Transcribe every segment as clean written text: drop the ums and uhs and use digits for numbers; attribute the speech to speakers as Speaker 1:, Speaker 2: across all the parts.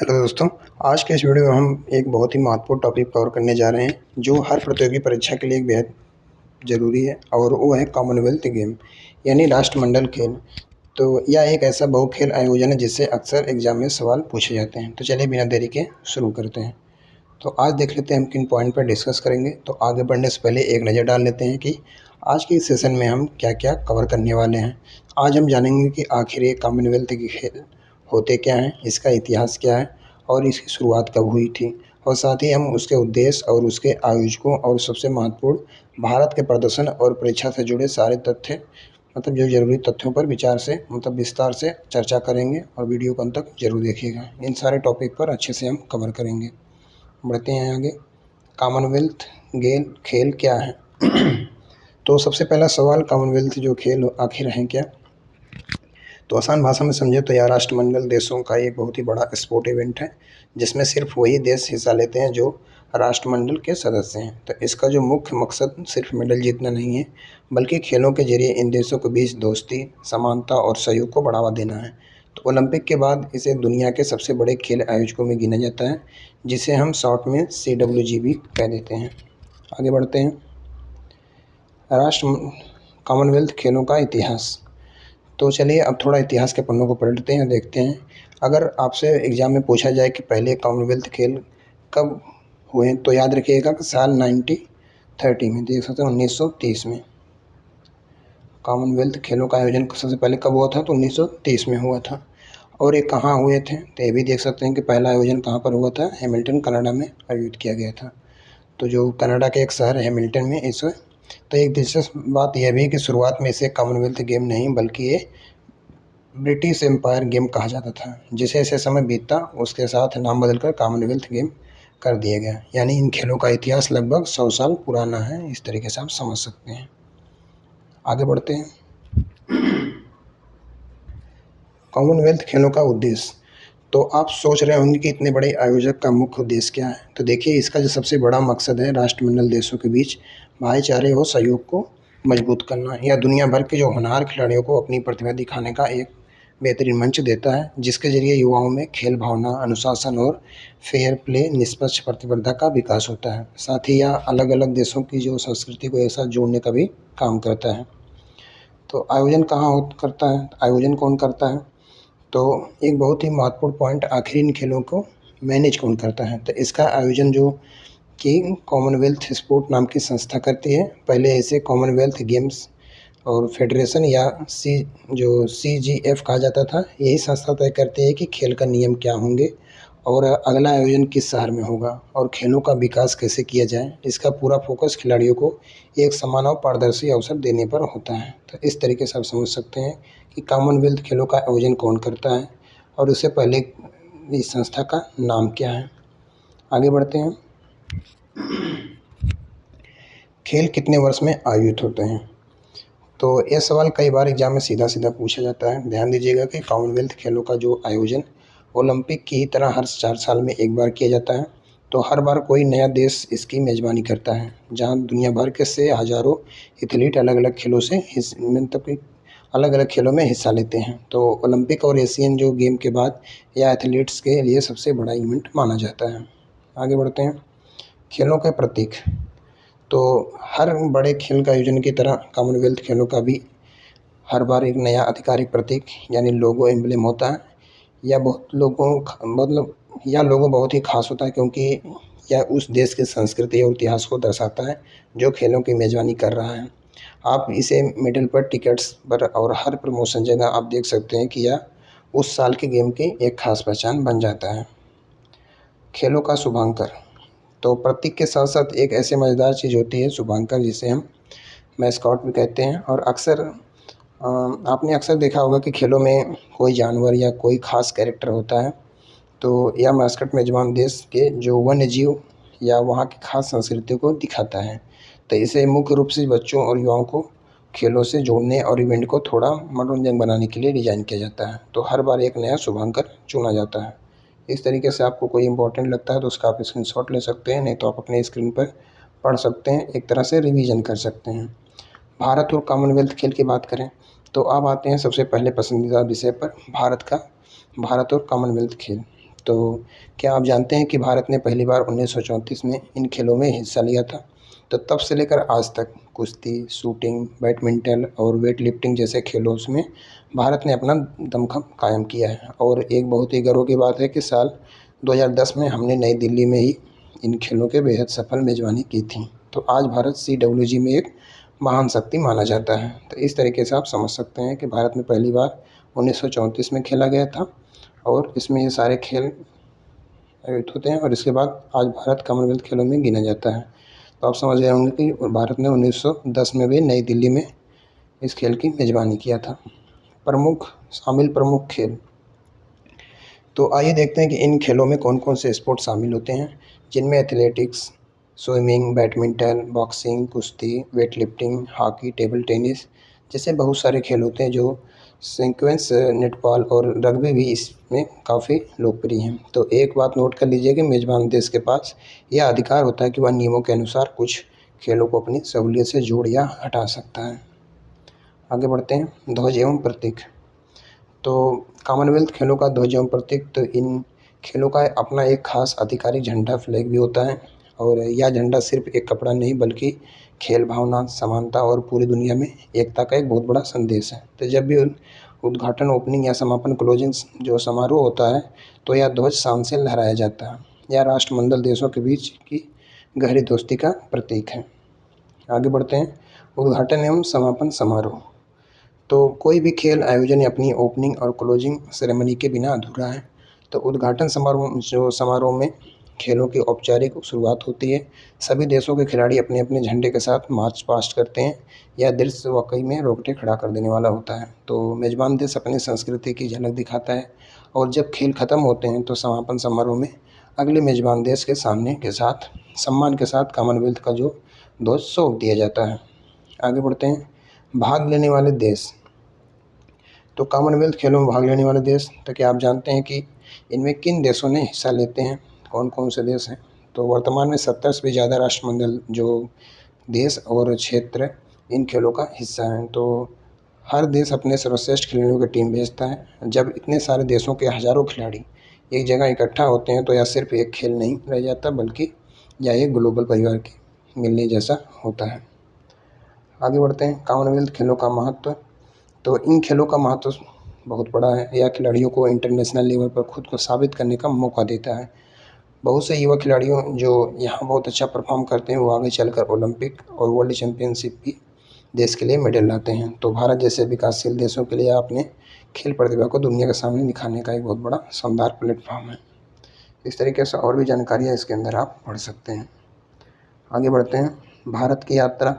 Speaker 1: Hello दोस्तों, आज के इस वीडियो में हम एक बहुत ही महत्वपूर्ण टॉपिक कवर करने जा रहे हैं जो हर प्रतियोगी परीक्षा के लिए एक बेहद ज़रूरी है और वो है कॉमनवेल्थ गेम यानी राष्ट्रमंडल खेल। तो यह एक ऐसा बहु खेल आयोजन है जिससे अक्सर एग्जाम में सवाल पूछे जाते हैं। तो चलिए बिना देरी के शुरू करते हैं। तो आज देख लेते हैं हम किन पॉइंट पर डिस्कस करेंगे। तो आगे बढ़ने से पहले एक नज़र डाल लेते हैं कि आज के इस सेशन में हम क्या क्या कवर करने वाले हैं। आज हम जानेंगे कि आखिर ये कॉमनवेल्थ के खेल होते क्या हैं, इसका इतिहास क्या है और इसकी शुरुआत कब हुई थी, और साथ ही हम उसके उद्देश्य और उसके आयोजकों और सबसे महत्वपूर्ण भारत के प्रदर्शन और परीक्षा से जुड़े सारे तथ्य जो ज़रूरी तथ्यों पर विचार से विस्तार से चर्चा करेंगे। और वीडियो को अंत तक जरूर देखिएगा। इन सारे टॉपिक पर अच्छे से हम कवर करेंगे। बढ़ते हैं आगे। कॉमनवेल्थ गेम खेल क्या है? तो सबसे पहला सवाल, कॉमनवेल्थ जो खेल आखिर हैं क्या? तो आसान भाषा में समझे तो यह राष्ट्रमंडल देशों का एक बहुत ही बड़ा स्पोर्ट इवेंट है जिसमें सिर्फ वही देश हिस्सा लेते हैं जो राष्ट्रमंडल के सदस्य हैं। तो इसका जो मुख्य मकसद सिर्फ मेडल जीतना नहीं है, बल्कि खेलों के जरिए इन देशों के बीच दोस्ती, समानता और सहयोग को बढ़ावा देना है। तो ओलंपिक के बाद इसे दुनिया के सबसे बड़े खेल आयोजकों में गिना जाता है, जिसे हम शॉर्ट में CWG भी कह देते हैं। आगे बढ़ते हैं। राष्ट्र कॉमनवेल्थ खेलों का इतिहास। तो चलिए अब थोड़ा इतिहास के पन्नों को पलटते हैं, देखते हैं। अगर आपसे एग्ज़ाम में पूछा जाए कि पहले कॉमनवेल्थ खेल कब हुए, तो याद रखिएगा कि साल 1930 में, देख सकते हैं 1930 में कॉमनवेल्थ खेलों का आयोजन सबसे पहले कब हुआ था, तो 1930 में हुआ था। और ये कहाँ हुए थे, तो ये भी देख सकते हैं कि पहला आयोजन कहाँ पर हुआ था, हैमिल्टन कनाडा में आयोजित किया गया था। तो जो कनाडा के एक शहर हैमिल्टन में इस तो एक दिलचस्प बात यह भी है कि शुरुआत में इसे कॉमनवेल्थ गेम नहीं बल्कि ये ब्रिटिश एम्पायर गेम कहा जाता था। जैसे जैसे समय बीतता उसके साथ नाम बदलकर कॉमनवेल्थ गेम कर दिया गया। यानी इन खेलों का इतिहास लगभग 100 साल पुराना है। इस तरीके से आप समझ सकते हैं। आगे बढ़ते हैं। कॉमनवेल्थ खेलों का उद्देश्य। तो आप सोच रहे होंगे कि इतने बड़े आयोजक का मुख्य उद्देश्य क्या है। तो देखिए, इसका जो सबसे बड़ा मकसद है राष्ट्रमंडल देशों के बीच भाईचारे और सहयोग को मजबूत करना, या दुनिया भर के जो होनहार खिलाड़ियों को अपनी प्रतिभा दिखाने का एक बेहतरीन मंच देता है, जिसके जरिए युवाओं में खेल भावना, अनुशासन और फेयर प्ले, निष्पक्ष प्रतिस्पर्धा का विकास होता है। साथ ही यह अलग अलग देशों की जो संस्कृति को एक साथ जोड़ने का भी काम करता है। तो आयोजन करता है, आयोजन कौन करता है? तो एक बहुत ही महत्वपूर्ण पॉइंट, आखिर इन खेलों को मैनेज कौन करता है? तो इसका आयोजन जो कि कॉमनवेल्थ स्पोर्ट नाम की संस्था करती है। पहले इसे कॉमनवेल्थ गेम्स और फेडरेशन या CGF कहा जाता था। यही संस्था तय करती है कि खेल का नियम क्या होंगे और अगला आयोजन किस शहर में होगा और खेलों का विकास कैसे किया जाए। इसका पूरा फोकस खिलाड़ियों को एक समान और पारदर्शी अवसर देने पर होता है। तो इस तरीके से आप समझ सकते हैं कि कॉमनवेल्थ खेलों का आयोजन कौन करता है और उससे पहले इस संस्था का नाम क्या है। आगे बढ़ते हैं। खेल कितने वर्ष में आयोजित होते हैं? तो यह सवाल कई बार एग्जाम में सीधा सीधा पूछा जाता है। ध्यान दीजिएगा कि कॉमनवेल्थ खेलों का जो आयोजन ओलंपिक की ही तरह हर 4 साल में एक बार किया जाता है। तो हर बार कोई नया देश इसकी मेज़बानी करता है, जहां दुनिया भर के से हज़ारों एथलीट अलग अलग खेलों से अलग अलग खेलों में हिस्सा लेते हैं। तो ओलंपिक और एशियन जो गेम के बाद यह एथलीट्स के लिए सबसे बड़ा इवेंट माना जाता है। आगे बढ़ते हैं। खेलों के प्रतीक। तो हर बड़े खेल का आयोजन की तरह कॉमनवेल्थ खेलों का भी हर बार एक नया आधिकारिक प्रतीक यानी लोगो एम्ब्लेम होता है। यह लोगो बहुत ही खास होता है क्योंकि यह उस देश की संस्कृति और इतिहास को दर्शाता है जो खेलों की मेज़बानी कर रहा है। आप इसे मेडल पर, टिकट्स पर और हर प्रमोशन जगह आप देख सकते हैं कि यह उस साल के गेम की एक खास पहचान बन जाता है। खेलों का शुभांकर। तो प्रतीक के साथ साथ एक ऐसे मज़ेदार चीज़ होती है शुभांकर, जिसे हम मैस्कॉट भी कहते हैं। और आपने अक्सर देखा होगा कि खेलों में कोई जानवर या कोई ख़ास कैरेक्टर होता है। तो यह मैस्कॉट मेजबान देश के जो वन्य जीव या वहाँ की खास संस्कृति को दिखाता है। तो इसे मुख्य रूप से बच्चों और युवाओं को खेलों से जोड़ने और इवेंट को थोड़ा मनोरंजन बनाने के लिए डिज़ाइन किया जाता है। तो हर बार एक नया शुभांकर चुना जाता है। इस तरीके से आपको कोई इंपॉर्टेंट लगता है तो उसका आप स्क्रीनशॉट ले सकते हैं, नहीं तो आप अपने स्क्रीन पर पढ़ सकते हैं, एक तरह से रिवीजन कर सकते हैं। भारत और कॉमनवेल्थ खेल की बात करें तो अब आते हैं सबसे पहले पसंदीदा विषय पर, भारत और कॉमनवेल्थ खेल। तो क्या आप जानते हैं कि भारत ने पहली बार 1934 में इन खेलों में हिस्सा लिया था? तो तब से लेकर आज तक कुश्ती, शूटिंग, बैडमिंटन और वेट लिफ्टिंग जैसे खेलों में भारत ने अपना दमखम कायम किया है। और एक बहुत ही गर्व की बात है कि साल 2010 में हमने नई दिल्ली में ही इन खेलों के बेहद सफल मेज़बानी की थी। तो आज भारत CWG में एक महान शक्ति माना जाता है। तो इस तरीके से आप समझ सकते हैं कि भारत में पहली बार 1934 में खेला गया था और इसमें ये सारे खेल आयोजित होते हैं और इसके बाद आज भारत कॉमनवेल्थ खेलों में गिना जाता है। तो आप समझ गए होंगे कि भारत ने 1910 में भी नई दिल्ली में इस खेल की मेज़बानी किया था। प्रमुख खेल। तो आइए देखते हैं कि इन खेलों में कौन-कौन से स्पोर्ट शामिल होते हैं, जिनमें एथलेटिक्स, स्विमिंग, बैडमिंटन, बॉक्सिंग, कुश्ती, weight lifting, hockey, table tennis जैसे बहुत सारे खेल होते हैं जो सीक्वेंस नेटबॉल और रग्बी भी इसमें काफ़ी लोकप्रिय हैं। तो एक बात नोट कर लीजिए कि मेज़बान देश के पास यह अधिकार होता है कि वह नियमों के अनुसार कुछ खेलों को अपनी सहूलियत से जोड़ या हटा सकता है। आगे बढ़ते हैं, ध्वज एवं प्रतीक। तो कॉमनवेल्थ खेलों का ध्वज एवं प्रतीक, तो इन खेलों का अपना एक खास आधिकारिक झंडा फ्लैग भी होता है और यह झंडा सिर्फ एक कपड़ा नहीं बल्कि खेल भावना, समानता और पूरी दुनिया में एकता का एक बहुत बड़ा संदेश है। तो जब भी उद्घाटन, ओपनिंग या समापन क्लोजिंग जो समारोह होता है तो यह ध्वज शान से लहराया जाता है। यह राष्ट्रमंडल देशों के बीच की गहरी दोस्ती का प्रतीक है। आगे बढ़ते हैं, उद्घाटन एवं समापन समारोह। तो कोई भी खेल आयोजन अपनी ओपनिंग और क्लोजिंग सेरेमनी के बिना अधूरा है। तो उद्घाटन समारोह में खेलों की औपचारिक शुरुआत होती है। सभी देशों के खिलाड़ी अपने अपने झंडे के साथ मार्च पास्ट करते हैं। यह दृश्य वाकई में रोंगटे खड़ा कर देने वाला होता है। तो मेज़बान देश अपनी संस्कृति की झलक दिखाता है और जब खेल खत्म होते हैं तो समापन समारोह में अगले मेज़बान देश के सामने के साथ सम्मान के साथ कॉमनवेल्थ का जो ध्वज सौंप दिया जाता है। आगे बढ़ते हैं, भाग लेने वाले देश। तो कॉमनवेल्थ खेलों में भाग लेने वाले देश, तो क्या आप जानते हैं कि इनमें किन देशों ने हिस्सा लेते हैं, कौन-कौन से देश हैं? तो वर्तमान में 70 से भी ज़्यादा राष्ट्रमंडल जो देश और क्षेत्र इन खेलों का हिस्सा हैं। तो हर देश अपने सर्वश्रेष्ठ खिलाड़ियों की टीम भेजता है। जब इतने सारे देशों के हज़ारों खिलाड़ी एक जगह इकट्ठा होते हैं तो यह सिर्फ एक खेल नहीं रह जाता बल्कि यह एक ग्लोबल परिवार के मिलने जैसा होता है। आगे बढ़ते हैं, कॉमनवेल्थ खेलों का महत्व। तो इन खेलों का महत्व बहुत बड़ा है। यह खिलाड़ियों को इंटरनेशनल लेवल पर खुद को साबित करने का मौका देता है। बहुत से युवा खिलाड़ियों जो यहाँ बहुत अच्छा परफॉर्म करते हैं वो आगे चलकर ओलंपिक और वर्ल्ड चैम्पियनशिप भी देश के लिए मेडल लाते हैं। तो भारत जैसे विकासशील देशों के लिए अपने खेल प्रतिभा को दुनिया के सामने दिखाने का एक बहुत बड़ा शानदार प्लेटफॉर्म है। इस तरीके से और भी जानकारियाँ इसके अंदर आप पढ़ सकते हैं। आगे बढ़ते हैं, भारत की यात्रा।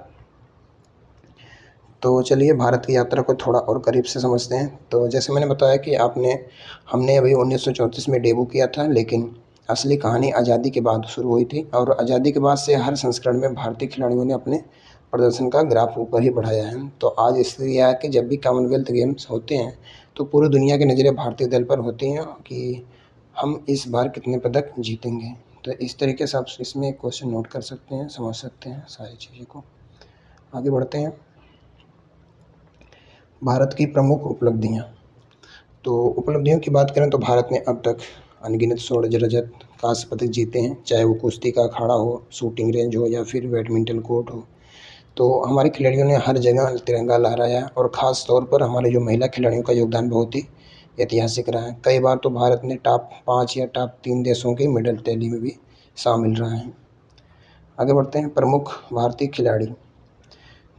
Speaker 1: तो चलिए भारत की यात्रा को थोड़ा और करीब से समझते हैं। तो जैसे मैंने बताया कि हमने अभी 1934 में डेब्यू किया था, लेकिन असली कहानी आज़ादी के बाद शुरू हुई थी और आज़ादी के बाद से हर संस्करण में भारतीय खिलाड़ियों ने अपने प्रदर्शन का ग्राफ ऊपर ही बढ़ाया है। तो आज स्थिति यह है कि जब भी कॉमनवेल्थ गेम्स होते हैं तो पूरी दुनिया की नज़रें भारतीय दल पर होती हैं कि हम इस बार कितने पदक जीतेंगे। तो इस तरीके से आप इसमें एक क्वेश्चन नोट कर सकते हैं, समझ सकते हैं सारी चीज़ों को। आगे बढ़ते हैं, भारत की प्रमुख उपलब्धियाँ। तो उपलब्धियों की बात करें तो भारत ने अब तक अनगिनत स्वर्ण, रजत, कांस्य पदक जीते हैं, चाहे वो कुश्ती का अखाड़ा हो, शूटिंग रेंज हो या फिर बैडमिंटन कोर्ट हो। तो हमारे खिलाड़ियों ने हर जगह तिरंगा लहराया और ख़ास तौर पर हमारे जो महिला खिलाड़ियों का योगदान बहुत ही ऐतिहासिक रहा है। कई बार तो भारत ने टॉप 5 या टॉप 3 देशों के मेडल टैली में भी शामिल रहा है। आगे बढ़ते हैं, प्रमुख भारतीय खिलाड़ी।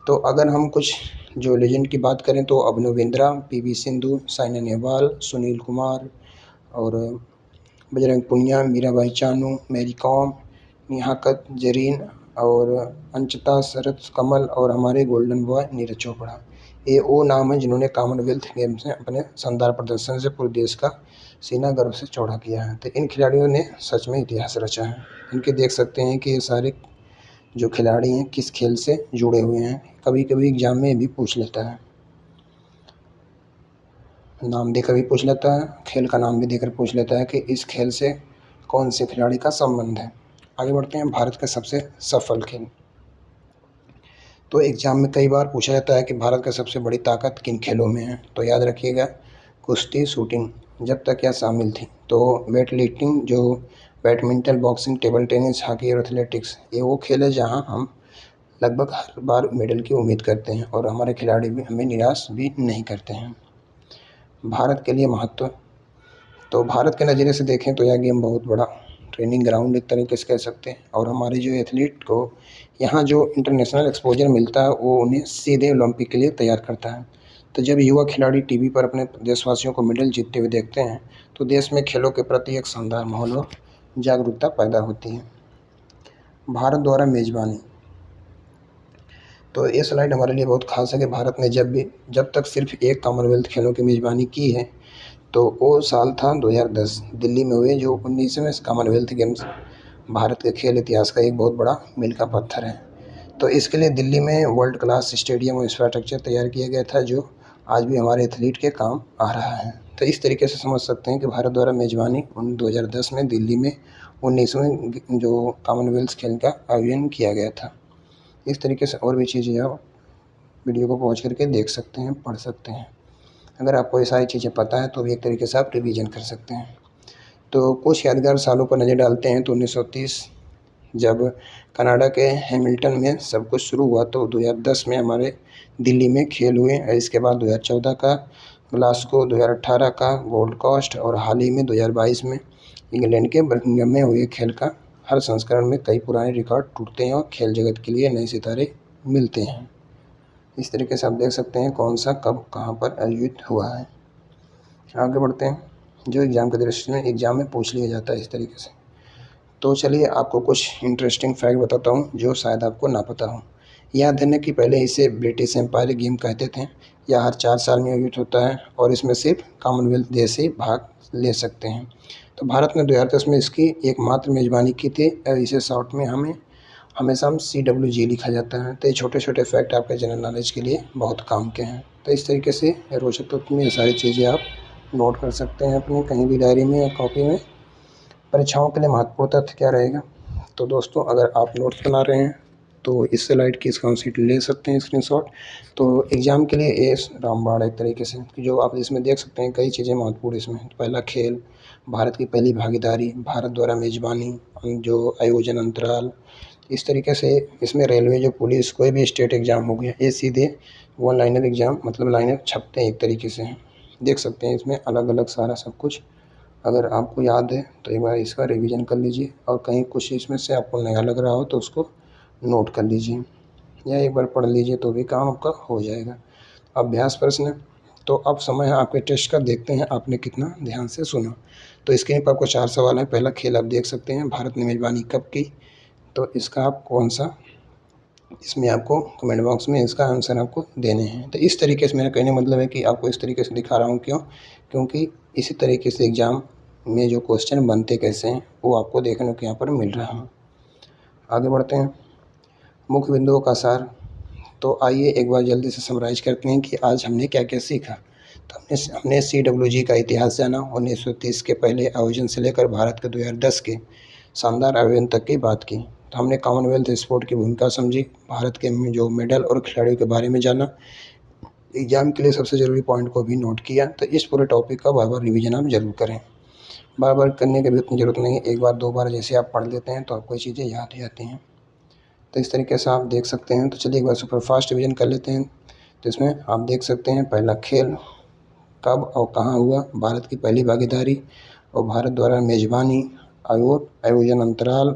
Speaker 1: तो अगर हम कुछ जो लेजेंड की बात करें तो अभिनव बिंद्रा, PV सिंधु, साइना नेहवाल, सुनील कुमार और बजरंग पुनिया, मीराबाई चानू, मैरी कॉम, नेहा जरीन और अंचिता शरत कमल और हमारे गोल्डन बॉय नीरज चोपड़ा। ये वो नाम हैं जिन्होंने कॉमनवेल्थ गेम्स में अपने शानदार प्रदर्शन से पूरे देश का सीना गर्व से चौड़ा किया है। तो इन खिलाड़ियों ने सच में इतिहास रचा है। इनके देख सकते हैं कि ये सारे जो खिलाड़ी हैं किस खेल से जुड़े हुए हैं। कभी कभी एग्जाम में भी पूछ लेता है, नाम देकर भी पूछ लेता है, खेल का नाम भी देकर पूछ लेता है कि इस खेल से कौन से खिलाड़ी का संबंध है। आगे बढ़ते हैं, भारत का सबसे सफल खेल। तो एग्जाम में कई बार पूछा जाता है कि भारत का सबसे बड़ी ताकत किन खेलों में है। तो याद रखिएगा, कुश्ती, शूटिंग जब तक यह शामिल थी। तो वेट लिफ्टिंग जो badminton, boxing, table tennis, hockey और एथलेटिक्स ये वो खेल है जहाँ हम लगभग हर बार मेडल की उम्मीद करते हैं और हमारे खिलाड़ी भी हमें निराश भी नहीं करते हैं। भारत के लिए महत्व, तो भारत के नज़रिए से देखें तो यह गेम बहुत बड़ा ट्रेनिंग ग्राउंड एक तरीके से कह सकते हैं और हमारे जो एथलीट को यहाँ जो इंटरनेशनल एक्सपोजर मिलता है वो उन्हें सीधे ओलंपिक के लिए तैयार करता है। तो जब युवा खिलाड़ी टीवी पर अपने देशवासियों को मेडल जीतते हुए देखते हैं तो देश में खेलों के प्रति एक शानदार माहौल और जागरूकता पैदा होती है। भारत द्वारा मेज़बानी, तो ये स्लाइड हमारे लिए बहुत खास है कि भारत ने जब तक सिर्फ एक कॉमनवेल्थ खेलों की मेज़बानी की है तो वो साल था 2010 दिल्ली में हुए जो 19वें कॉमनवेल्थ गेम्स। भारत के खेल इतिहास का एक बहुत बड़ा मील का पत्थर है। तो इसके लिए दिल्ली में वर्ल्ड क्लास स्टेडियम और इंफ्रास्ट्रक्चर तैयार किया गया था जो आज भी हमारे एथलीट के काम आ रहा है। तो इस तरीके से समझ सकते हैं कि भारत द्वारा मेज़बानी 2010 में दिल्ली में 19वें जो कॉमनवेल्थ खेल का आयोजन किया गया था। इस तरीके से और भी चीज़ें आप वीडियो को पहुँच करके देख सकते हैं, पढ़ सकते हैं। अगर आपको ये सारी चीज़ें पता है तो भी एक तरीके से आप रिवीजन कर सकते हैं। तो कुछ यादगार सालों पर नज़र डालते हैं तो 1930 जब कनाडा के हैमिल्टन में सब कुछ शुरू हुआ तो 2010 में हमारे दिल्ली में खेल हुए। इसके बाद 2014 का ग्लासगो, 2018 का गोल्ड कोस्ट और हाल ही में 2022 में इंग्लैंड के बर्मिंघम में हुए खेल का हर संस्करण में कई पुराने रिकॉर्ड टूटते हैं और खेल जगत के लिए नए सितारे मिलते हैं। इस तरीके से आप देख सकते हैं कौन सा कब कहाँ पर आयोजित हुआ है। आगे बढ़ते हैं। जो एग्ज़ाम के दृष्टि में एग्ज़ाम में पूछ लिया जाता है इस तरीके से। तो चलिए आपको कुछ इंटरेस्टिंग फैक्ट बताता हूँ जो शायद आपको ना पता हो। याद है कि पहले इसे ब्रिटिश एम्पायर गेम कहते थे। यह हर 4 साल में आयोजित होता है और इसमें सिर्फ कॉमनवेल्थ देश ही भाग ले सकते हैं। तो भारत ने 2010 में इसकी एकमात्र मेज़बानी की थी। इसे शॉर्ट में हमेशा हम CWG लिखा जाता है। तो ये छोटे छोटे फैक्ट आपके जनरल नॉलेज के लिए बहुत काम के हैं। तो इस तरीके से रोचक तत्व में ये सारी चीज़ें आप नोट कर सकते हैं अपनी कहीं भी डायरी में या कॉपी में। परीक्षाओं के लिए महत्वपूर्ण तथ्य क्या रहेगा? तो दोस्तों अगर आप नोट्स बना रहे हैं तो इस स्लाइड की स्क्रीनशॉट ले सकते हैं स्क्रीनशॉट। तो एग्ज़ाम के लिए ये रामबाण एक तरीके से जो आप इसमें देख सकते हैं कई चीज़ें महत्वपूर्ण इसमें। पहला खेल, भारत की पहली भागीदारी, भारत द्वारा मेज़बानी, जो आयोजन अंतराल, इस तरीके से इसमें रेलवे, जो पुलिस, कोई भी स्टेट एग्ज़ाम हो गया, ये सीधे वन लाइनर एग्ज़ाम मतलब लाइनर छपते हैं एक तरीके से। देख सकते हैं इसमें अलग अलग सारा सब कुछ। अगर आपको याद है तो एक बार इसका रिवीजन कर लीजिए और कहीं कुछ इसमें से आपको नया लग रहा हो तो उसको नोट कर लीजिए या एक बार पढ़ लीजिए तो भी काम आपका हो जाएगा। अभ्यास प्रश्न, तो अब समय है आपके टेस्ट का, देखते हैं आपने कितना ध्यान से सुना। तो स्क्रीन पर आपको 4 सवाल हैं। पहला खेल आप देख सकते हैं, भारत ने मेज़बानी कब की? तो इसका आप कौन सा, इसमें आपको कमेंट बॉक्स में इसका आंसर आपको देने हैं। तो इस तरीके से मेरा कहने का मतलब है कि आपको इस तरीके से दिखा रहा हूँ क्यों? क्योंकि इसी तरीके से एग्ज़ाम में जो क्वेश्चन बनते कैसे हैं वो आपको देखने को यहाँ पर मिल रहा है। आगे बढ़ते हैं। मुख्य बिंदुओं का सार, तो आइए एक बार जल्दी से समराइज करते हैं कि आज हमने क्या क्या सीखा। तो हमने CWG का इतिहास जाना, 1930 के पहले आयोजन से लेकर भारत के 2010 के शानदार आयोजन तक की बात की। तो हमने कॉमनवेल्थ स्पोर्ट की भूमिका समझी, भारत के जो मेडल और खिलाड़ियों के बारे में जाना, एग्जाम के लिए सबसे ज़रूरी पॉइंट को भी नोट किया। तो इस पूरे टॉपिक का बार बार रिवीजन आप जरूर करें। बार बार करने की भी उतनी ज़रूरत नहीं है, एक बार 2 बार जैसे आप पढ़ लेते हैं तो आपको ये चीज़ें याद हो जाती हैं। तो इस तरीके से आप देख सकते हैं। तो चलिए एक बार सुपर फास्ट रिवीजन कर लेते हैं। तो इसमें आप देख सकते हैं पहला खेल कब और कहाँ हुआ, भारत की पहली भागीदारी और भारत द्वारा मेज़बानी, आयोजन अंतराल,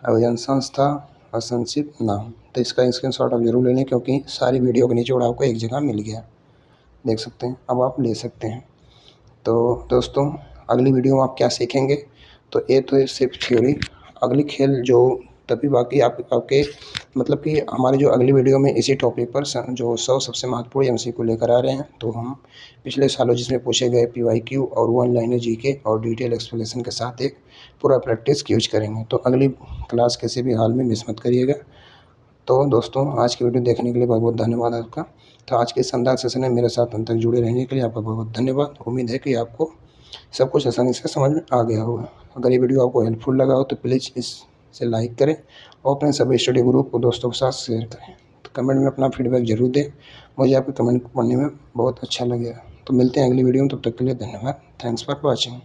Speaker 1: आयोजन संस्था और संक्षिप्त नाम। तो इसका स्क्रीनशॉट आप जरूर ले लें क्योंकि सारी वीडियो के निचोड़ आपको एक जगह मिल गया, देख सकते हैं। अब आप ले सकते हैं। तो दोस्तों अगली वीडियो में आप क्या सीखेंगे? तो ये तो सिर्फ थ्योरी, अगली खेल जो तभी बाकी आपके मतलब कि हमारी जो अगली वीडियो में इसी टॉपिक पर जो 100 सबसे महत्वपूर्ण MCQ लेकर आ रहे हैं। तो हम पिछले सालों जिसमें पूछे गए PYQ और वन लाइनर GK और डिटेल एक्सप्लेनेशन के साथ एक पूरा प्रैक्टिस यूज करेंगे। तो अगली क्लास किसी भी हाल में मिस मत करिएगा। तो दोस्तों आज की वीडियो देखने के लिए बहुत बहुत धन्यवाद आपका। तो आज के शानदार सेशन में मेरे साथ अंत तक जुड़े रहने के लिए आपका बहुत बहुत धन्यवाद। उम्मीद है कि आपको सब कुछ आसानी से समझ में आ गया होगा। अगर ये वीडियो आपको हेल्पफुल लगा हो तो प्लीज़ इसे लाइक करें और अपने सभी स्टडी ग्रुप को दोस्तों के साथ शेयर करें। तो कमेंट में अपना फीडबैक ज़रूर दें, मुझे आपके कमेंट पढ़ने में बहुत अच्छा लगेगा। तो मिलते हैं अगली वीडियो में, तब तक के लिए धन्यवाद। Thanks for watching.